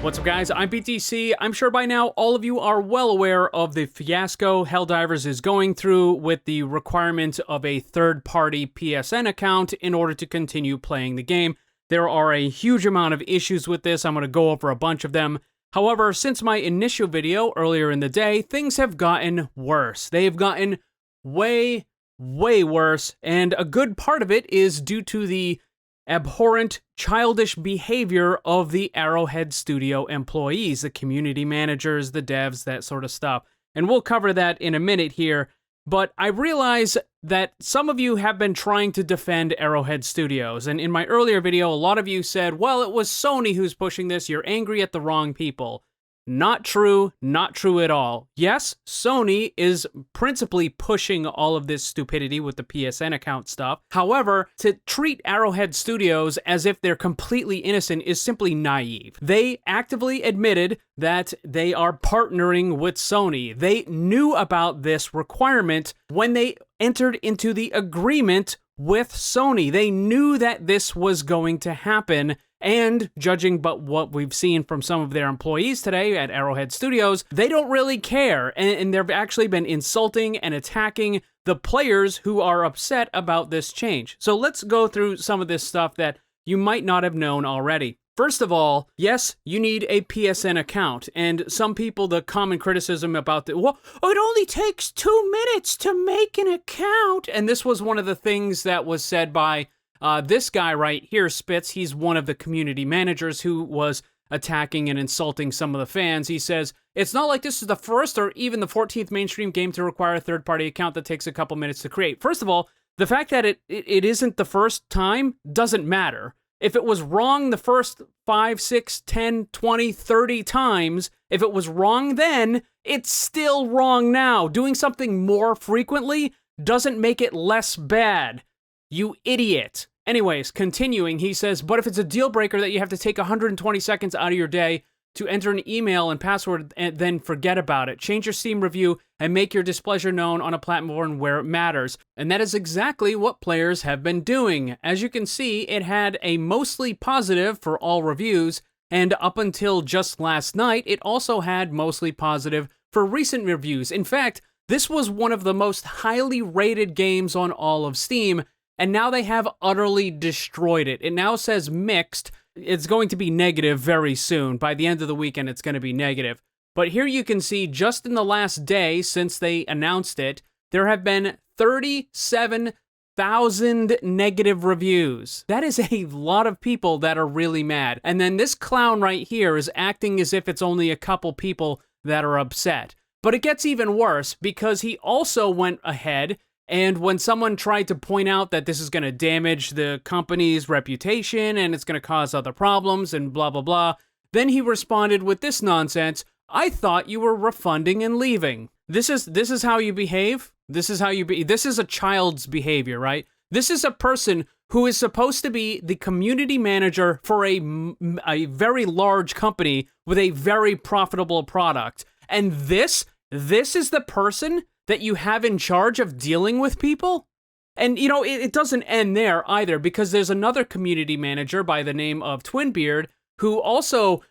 What's up, guys? I'm BTC. I'm sure by now all of you are well aware of the fiasco Helldivers is going through with the requirement of a third-party PSN account in order to continue playing the game. There are a huge amount of issues with this. I'm going to go over a bunch of them. However, since my initial video earlier in the day, things have gotten worse. They have gotten way worse, and a good part of it is due to the abhorrent, childish behavior of the Arrowhead Studio employees, the community managers, the devs, that sort of stuff. And we'll cover that in a minute here, but I realize that some of you have been trying to defend Arrowhead Studios, and in my earlier video, a lot of you said, well, it was Sony who's pushing this, you're angry at the wrong people. Not true, not true at all. Yes, Sony is principally pushing all of this stupidity with the PSN account stuff. However, to treat Arrowhead Studios as if they're completely innocent is simply naive. They actively admitted that they are partnering with Sony. They knew about this requirement when they entered into the agreement with Sony. They knew that this was going to happen. And judging but what we've seen from some of their employees today at Arrowhead Studios, they don't really care. And they've actually been insulting and attacking the players who are upset about this change. So let's go through some of this stuff that you might not have known already. First of all, yes, you need a PSN account. And some people, the common criticism about well, it only takes 2 minutes to make an account. And this was one of the things that was said by this guy right here, Spitz. He's one of the community managers who was attacking and insulting some of the fans. He says, it's not like this is the first or even the 14th mainstream game to require a third-party account that takes a couple minutes to create. First of all, the fact that it isn't the first time doesn't matter. If it was wrong the first 5, 6, 10, 20, 30 times, if it was wrong then, it's still wrong now. Doing something more frequently doesn't make it less bad. You idiot. Anyways, continuing, he says, but if it's a deal breaker that you have to take 120 seconds out of your day to enter an email and password and then forget about it, change your Steam review and make your displeasure known on a platform where it matters. And that is exactly what players have been doing. As you can see, it had a mostly positive for all reviews, and up until just last night, it also had mostly positive for recent reviews. In fact, this was one of the most highly rated games on all of Steam, and now they have utterly destroyed it. It now says mixed. It's going to be negative very soon. By the end of the weekend, it's going to be negative. But here you can see, just in the last day since they announced it, there have been 37,000 negative reviews. That is a lot of people that are really mad. And then this clown right here is acting as if it's only a couple people that are upset. But it gets even worse because he also went ahead, and when someone tried to point out that this is going to damage the company's reputation and it's going to cause other problems and blah, blah, blah, then he responded with this nonsense, I thought you were refunding and leaving. This is how you behave? This is a child's behavior, right? This is a person who is supposed to be the community manager for a very large company with a very profitable product. And this is the person that you have in charge of dealing with people? And, you know, it doesn't end there either, because there's another community manager by the name of Twinbeard who also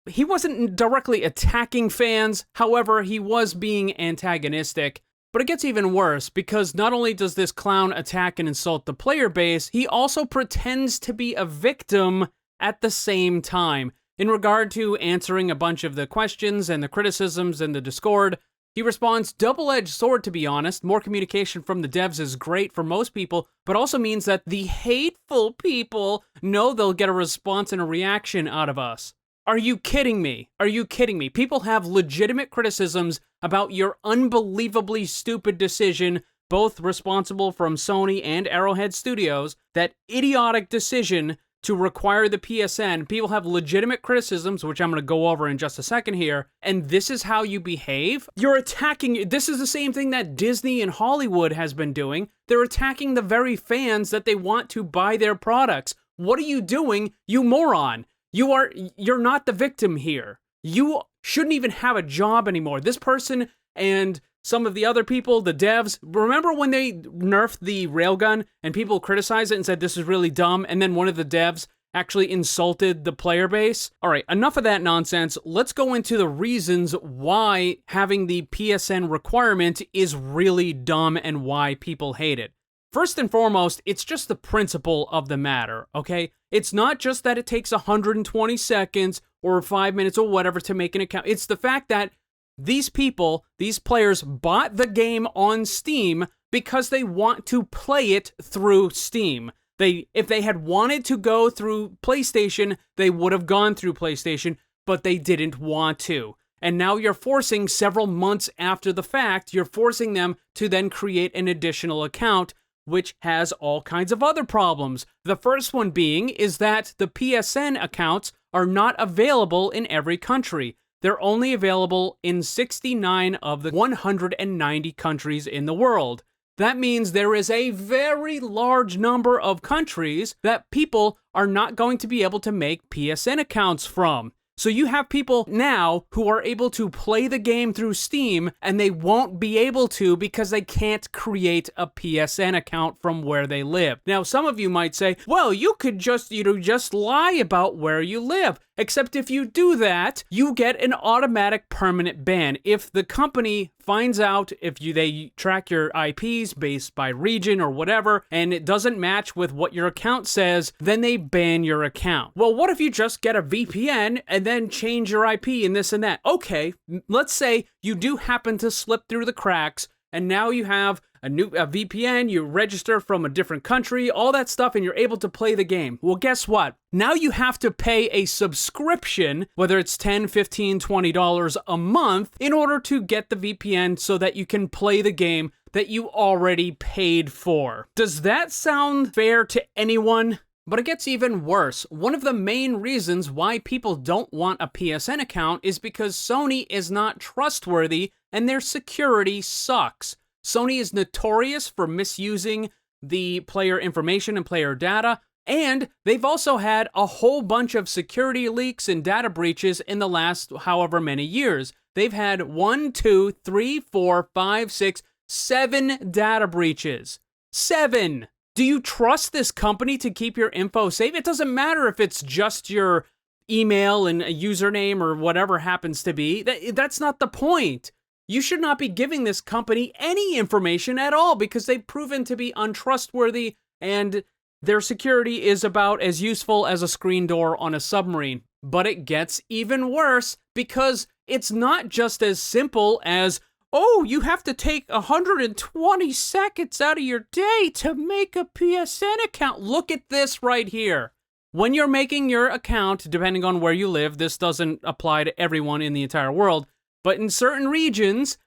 he wasn't directly attacking fans, however, he was being antagonistic. But it gets even worse, because not only does this clown attack and insult the player base, he also pretends to be a victim at the same time. In regard to answering a bunch of the questions and the criticisms in the Discord, he responds, double-edged sword, to be honest. More communication from the devs is great for most people, but also means that the hateful people know they'll get a response and a reaction out of us. Are you kidding me? Are you kidding me? People have legitimate criticisms about your unbelievably stupid decision, both responsible from Sony and Arrowhead Studios, that idiotic decision to require the PSN. People have legitimate criticisms, which I'm going to go over in just a second here, and this is how you behave? You're attacking. This is the same thing that Disney and Hollywood has been doing. They're attacking the very fans that they want to buy their products. What are you doing, you moron? You're not the victim here. You shouldn't even have a job anymore. This person and some of the other people, the devs, remember when they nerfed the railgun and people criticized it and said this is really dumb, and then one of the devs actually insulted the player base. All right, enough of that nonsense. Let's go into the reasons why having the PSN requirement is really dumb and why people hate it. First and foremost, it's just the principle of the matter, okay? It's not just that it takes 120 seconds or 5 minutes or whatever to make an account. It's the fact that these people, these players, bought the game on Steam because they want to play it through Steam. If they had wanted to go through PlayStation, they would have gone through PlayStation, but they didn't want to. And now you're forcing, several months after the fact, you're forcing them to then create an additional account, which has all kinds of other problems. The first one being is that the PSN accounts are not available in every country. They're only available in 69 of the 190 countries in the world. That means there is a very large number of countries that people are not going to be able to make PSN accounts from. So you have people now who are able to play the game through Steam, and they won't be able to because they can't create a PSN account from where they live. Now, some of you might say, well, you could just lie about where you live. Except if you do that, you get an automatic permanent ban. If the company finds out, they track your IPs based by region or whatever, and it doesn't match with what your account says, then they ban your account. Well, what if you just get a VPN and then change your IP and this and that? Okay, let's say you do happen to slip through the cracks, and now you have a VPN, you register from a different country, all that stuff, and you're able to play the game. Well, guess what? Now you have to pay a subscription, whether it's $10, $15, $20 a month, in order to get the VPN so that you can play the game that you already paid for. Does that sound fair to anyone? But it gets even worse. One of the main reasons why people don't want a PSN account is because Sony is not trustworthy and their security sucks. Sony is notorious for misusing the player information and player data, and they've also had a whole bunch of security leaks and data breaches in the last however many years. They've had 1, 2, 3, 4, 5, 6, 7 data breaches. 7! Do you trust this company to keep your info safe? It doesn't matter if it's just your email and a username or whatever happens to be. That's not the point. You should not be giving this company any information at all because they've proven to be untrustworthy and their security is about as useful as a screen door on a submarine. But it gets even worse because it's not just as simple as, oh, you have to take 120 seconds out of your day to make a PSN account. Look at this right here. When you're making your account, depending on where you live, this doesn't apply to everyone in the entire world, but in certain regions,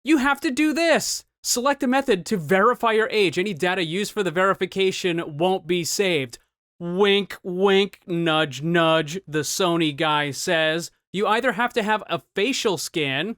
you have to do this. Select a method to verify your age. Any data used for the verification won't be saved. Wink, wink, nudge, nudge, the Sony guy says. You either have to have a facial scan,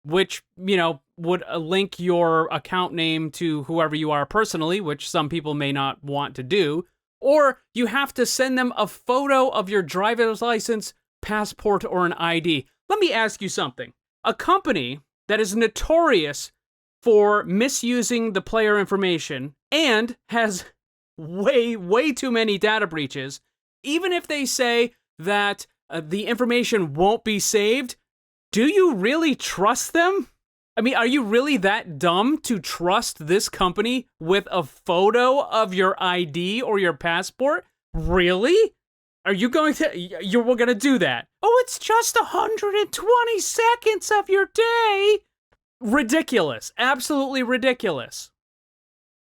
which, would link your account name to whoever you are personally, which some people may not want to do, or you have to send them a photo of your driver's license, passport, or an ID. Let me ask you something. A company that is notorious for misusing the player information and has way, way too many data breaches, even if they say that the information won't be saved, do you really trust them? I mean, are you really that dumb to trust this company with a photo of your ID or your passport? Really? You're going to do that? Oh, it's just 120 seconds of your day. Ridiculous. Absolutely ridiculous.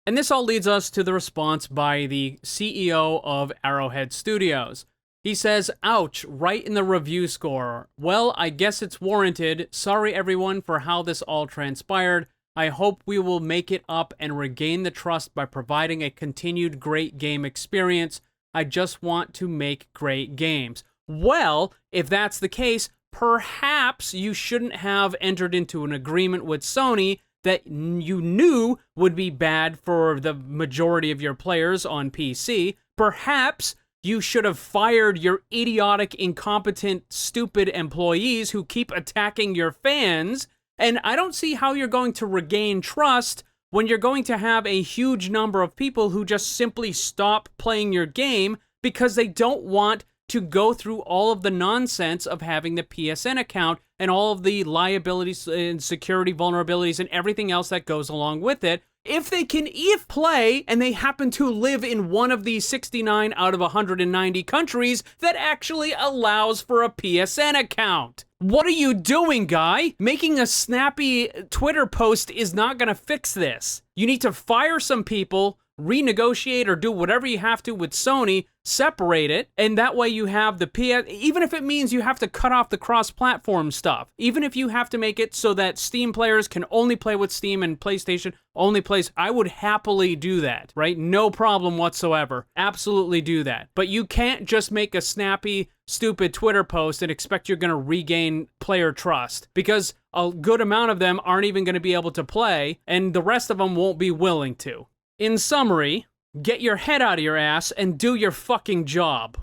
And this all leads us to the response by the CEO of Arrowhead Studios. He says, ouch, right in the review score. Well, I guess it's warranted. Sorry everyone for how this all transpired. I hope we will make it up and regain the trust by providing a continued great game experience. I just want to make great games. Well, if that's the case, perhaps you shouldn't have entered into an agreement with Sony that you knew would be bad for the majority of your players on PC. Perhaps you should have fired your idiotic, incompetent, stupid employees who keep attacking your fans. And I don't see how you're going to regain trust when you're going to have a huge number of people who just simply stop playing your game because they don't want to go through all of the nonsense of having the PSN account and all of the liabilities and security vulnerabilities and everything else that goes along with it. If they can play and they happen to live in one of the 69 out of 190 countries that actually allows for a PSN account. What are you doing, guy? Making a snappy Twitter post is not going to fix this. You need to fire some people, renegotiate or do whatever you have to with Sony, separate it, and that way you have the even if it means you have to cut off the cross-platform stuff, even if you have to make it so that Steam players can only play with Steam and PlayStation only plays, I would happily do that, right? No problem whatsoever. Absolutely do that. But you can't just make a snappy, stupid Twitter post and expect you're going to regain player trust, because a good amount of them aren't even going to be able to play, and the rest of them won't be willing to. In summary, get your head out of your ass and do your fucking job.